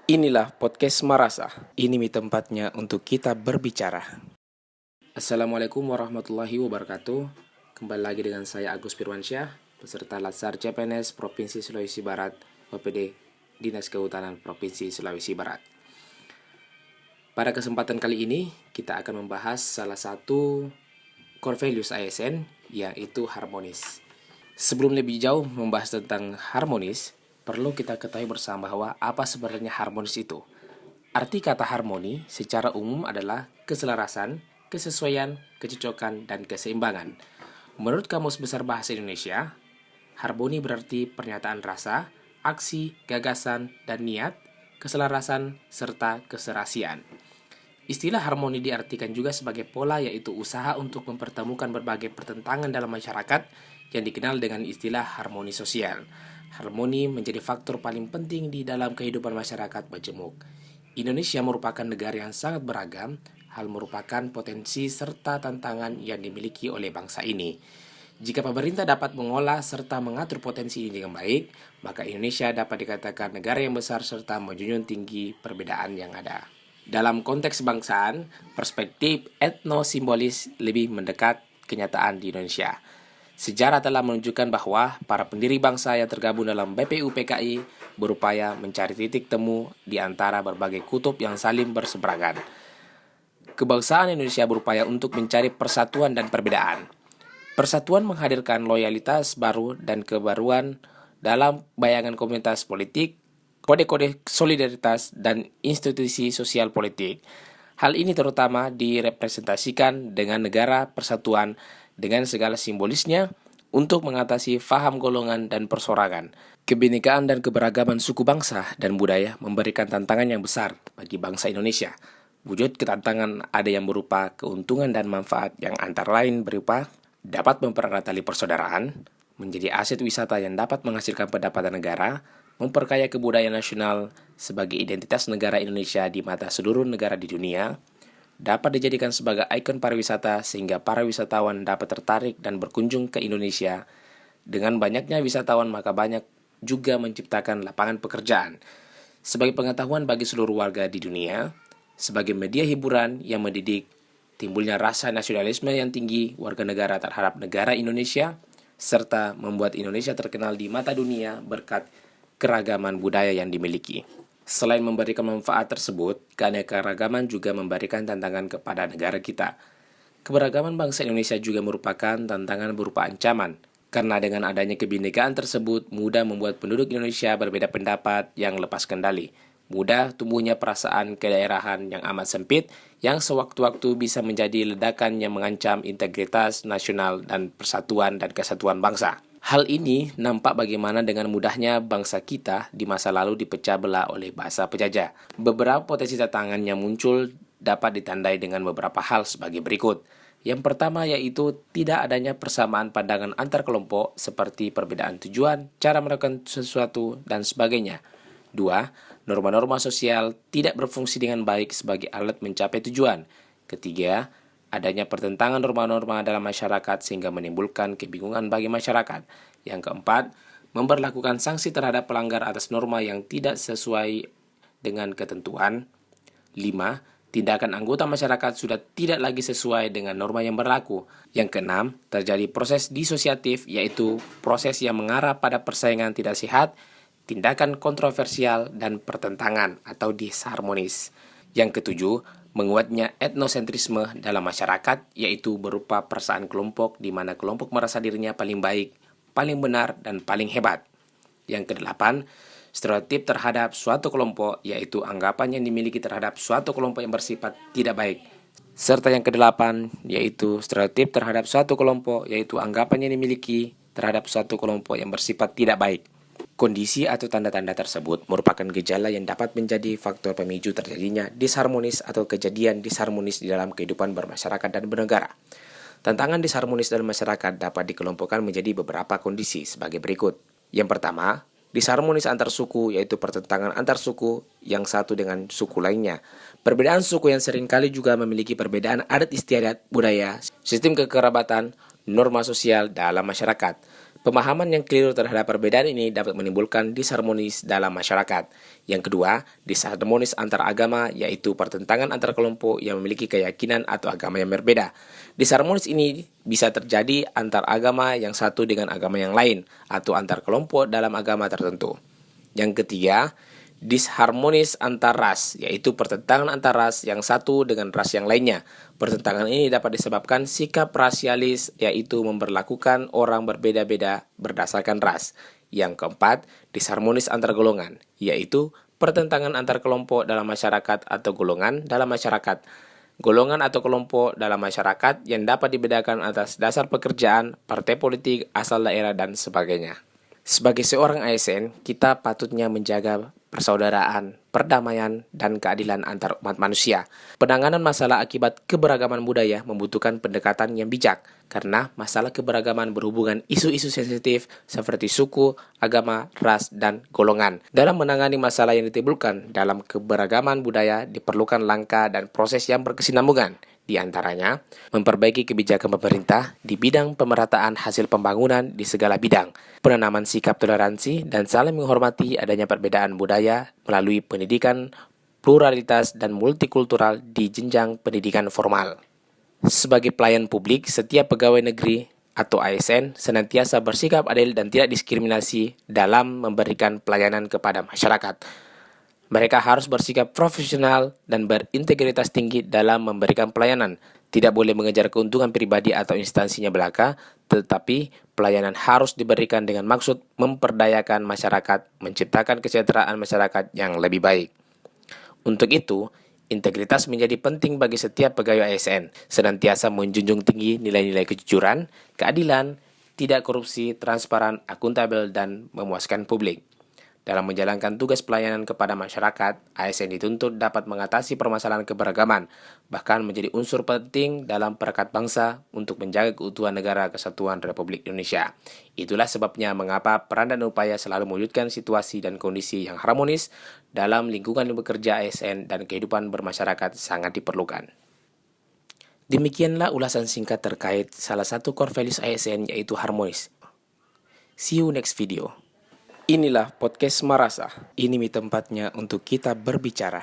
Inilah podcast Marasa. Ini tempatnya untuk kita berbicara. Assalamualaikum warahmatullahi wabarakatuh. Kembali lagi dengan saya Agus Firmansyah, peserta Latsar CPNS Provinsi Sulawesi Barat, OPD Dinas Kehutanan Provinsi Sulawesi Barat. Pada kesempatan kali ini, kita akan membahas salah satu core values ASN, yaitu harmonis. Sebelum lebih jauh membahas tentang harmonis, perlu kita ketahui bersama bahwa apa sebenarnya harmonis itu. Arti kata harmoni secara umum adalah keselarasan, kesesuaian, kecocokan, dan keseimbangan. Menurut Kamus Besar Bahasa Indonesia, harmoni berarti pernyataan rasa, aksi, gagasan, dan niat, keselarasan, serta keserasian. Istilah harmoni diartikan juga sebagai pola, yaitu usaha untuk mempertemukan berbagai pertentangan dalam masyarakat yang dikenal dengan istilah harmoni sosial. Harmoni menjadi faktor paling penting di dalam kehidupan masyarakat majemuk. Indonesia merupakan negara yang sangat beragam, hal merupakan potensi serta tantangan yang dimiliki oleh bangsa ini. Jika pemerintah dapat mengolah serta mengatur potensi ini dengan baik, maka Indonesia dapat dikatakan negara yang besar serta menjunjung tinggi perbedaan yang ada. Dalam konteks bangsaan, perspektif etnosimbolis lebih mendekat kenyataan di Indonesia. Sejarah telah menunjukkan bahwa para pendiri bangsa yang tergabung dalam BPUPKI berupaya mencari titik temu di antara berbagai kutub yang saling berseberangan. Kebangsaan Indonesia berupaya untuk mencari persatuan dan perbedaan. Persatuan menghadirkan loyalitas baru dan kebaruan dalam bayangan komunitas politik, kode-kode solidaritas, dan institusi sosial politik. Hal ini terutama direpresentasikan dengan negara persatuan dengan segala simbolisnya untuk mengatasi faham golongan dan persorangan. Kebinekaan dan keberagaman suku bangsa dan budaya memberikan tantangan yang besar bagi bangsa Indonesia. Wujud ketantangan ada yang berupa keuntungan dan manfaat yang antara lain berupa dapat mempererat tali persaudaraan, menjadi aset wisata yang dapat menghasilkan pendapatan negara, memperkaya kebudayaan nasional sebagai identitas negara Indonesia di mata seluruh negara di dunia, dapat dijadikan sebagai ikon pariwisata sehingga para wisatawan dapat tertarik dan berkunjung ke Indonesia. Dengan banyaknya wisatawan maka banyak juga menciptakan lapangan pekerjaan. Sebagai pengetahuan bagi seluruh warga di dunia, sebagai media hiburan yang mendidik timbulnya rasa nasionalisme yang tinggi warga negara terhadap negara Indonesia, serta membuat Indonesia terkenal di mata dunia berkat keragaman budaya yang dimiliki. Selain memberikan manfaat tersebut, keanekaragaman juga memberikan tantangan kepada negara kita. Keberagaman bangsa Indonesia juga merupakan tantangan berupa ancaman, karena dengan adanya kebinekaan tersebut mudah membuat penduduk Indonesia berbeda pendapat yang lepas kendali. Mudah tumbuhnya perasaan kedaerahan yang amat sempit yang sewaktu-waktu bisa menjadi ledakan yang mengancam integritas nasional dan persatuan dan kesatuan bangsa. Hal ini nampak bagaimana dengan mudahnya bangsa kita di masa lalu dipecah belah oleh bahasa penjajah. Beberapa potensi tantangan yang muncul dapat ditandai dengan beberapa hal sebagai berikut. Yang pertama yaitu tidak adanya persamaan pandangan antar kelompok seperti perbedaan tujuan, cara melakukan sesuatu, dan sebagainya. 2. Norma-norma sosial tidak berfungsi dengan baik sebagai alat mencapai tujuan. Ketiga, adanya pertentangan norma-norma dalam masyarakat sehingga menimbulkan kebingungan bagi masyarakat. Yang keempat, memberlakukan sanksi terhadap pelanggar atas norma yang tidak sesuai dengan ketentuan. 5. Tindakan anggota masyarakat sudah tidak lagi sesuai dengan norma yang berlaku. Yang keenam, terjadi proses disosiatif, yaitu proses yang mengarah pada persaingan tidak sehat, tindakan kontroversial, dan pertentangan atau disharmonis. Yang ketujuh, menguatnya etnosentrisme dalam masyarakat, yaitu berupa perasaan kelompok di mana kelompok merasa dirinya paling baik, paling benar, dan paling hebat. Yang kedelapan, stereotip terhadap suatu kelompok, yaitu anggapan yang dimiliki terhadap suatu kelompok yang bersifat tidak baik. Serta yang kedelapan, yaitu stereotip terhadap suatu kelompok, yaitu anggapan yang dimiliki terhadap suatu kelompok yang bersifat tidak baik. Kondisi atau tanda-tanda tersebut merupakan gejala yang dapat menjadi faktor pemicu terjadinya disharmonis atau kejadian disharmonis di dalam kehidupan bermasyarakat dan bernegara. Tantangan disharmonis dalam masyarakat dapat dikelompokkan menjadi beberapa kondisi sebagai berikut. Yang pertama, disharmonis antar suku, yaitu pertentangan antar suku yang satu dengan suku lainnya. Perbedaan suku yang seringkali juga memiliki perbedaan adat istiadat, budaya, sistem kekerabatan, norma sosial dalam masyarakat. Pemahaman yang keliru terhadap perbedaan ini dapat menimbulkan disharmonis dalam masyarakat. Yang kedua, disharmonis antar agama, yaitu pertentangan antar kelompok yang memiliki keyakinan atau agama yang berbeda. Disharmonis ini bisa terjadi antar agama yang satu dengan agama yang lain, atau antar kelompok dalam agama tertentu. Yang ketiga, disharmonis antar ras, yaitu pertentangan antar ras yang satu dengan ras yang lainnya. Pertentangan ini dapat disebabkan sikap rasialis, yaitu memperlakukan orang berbeda-beda berdasarkan ras. Yang keempat, disharmonis antar golongan, yaitu pertentangan antar kelompok dalam masyarakat atau golongan dalam masyarakat. Golongan atau kelompok dalam masyarakat yang dapat dibedakan atas dasar pekerjaan, partai politik, asal daerah, dan sebagainya. Sebagai seorang ASN, kita patutnya menjaga persaudaraan, perdamaian, dan keadilan antar umat manusia. Penanganan masalah akibat keberagaman budaya membutuhkan pendekatan yang bijak, karena masalah keberagaman berhubungan isu-isu sensitif seperti suku, agama, ras, dan golongan. Dalam menangani masalah yang ditimbulkan dalam keberagaman budaya diperlukan langkah dan proses yang berkesinambungan. Di antaranya, memperbaiki kebijakan pemerintah di bidang pemerataan hasil pembangunan di segala bidang, penanaman sikap toleransi dan saling menghormati adanya perbedaan budaya melalui pendidikan pluralitas dan multikultural di jenjang pendidikan formal. Sebagai pelayan publik, setiap pegawai negeri atau ASN senantiasa bersikap adil dan tidak diskriminasi dalam memberikan pelayanan kepada masyarakat. Mereka harus bersikap profesional dan berintegritas tinggi dalam memberikan pelayanan. Tidak boleh mengejar keuntungan pribadi atau instansinya belaka, tetapi pelayanan harus diberikan dengan maksud memperdayakan masyarakat, menciptakan kesejahteraan masyarakat yang lebih baik. Untuk itu, integritas menjadi penting bagi setiap pegawai ASN, senantiasa menjunjung tinggi nilai-nilai kejujuran, keadilan, tidak korupsi, transparan, akuntabel, dan memuaskan publik. Dalam menjalankan tugas pelayanan kepada masyarakat, ASN dituntut dapat mengatasi permasalahan keberagaman, bahkan menjadi unsur penting dalam perekat bangsa untuk menjaga keutuhan negara kesatuan Republik Indonesia. Itulah sebabnya mengapa peran dan upaya selalu mewujudkan situasi dan kondisi yang harmonis dalam lingkungan bekerja ASN dan kehidupan bermasyarakat sangat diperlukan. Demikianlah ulasan singkat terkait salah satu core values ASN, yaitu harmonis. See you next video. Inilah podcast Marasa. Ini tempatnya untuk kita berbicara.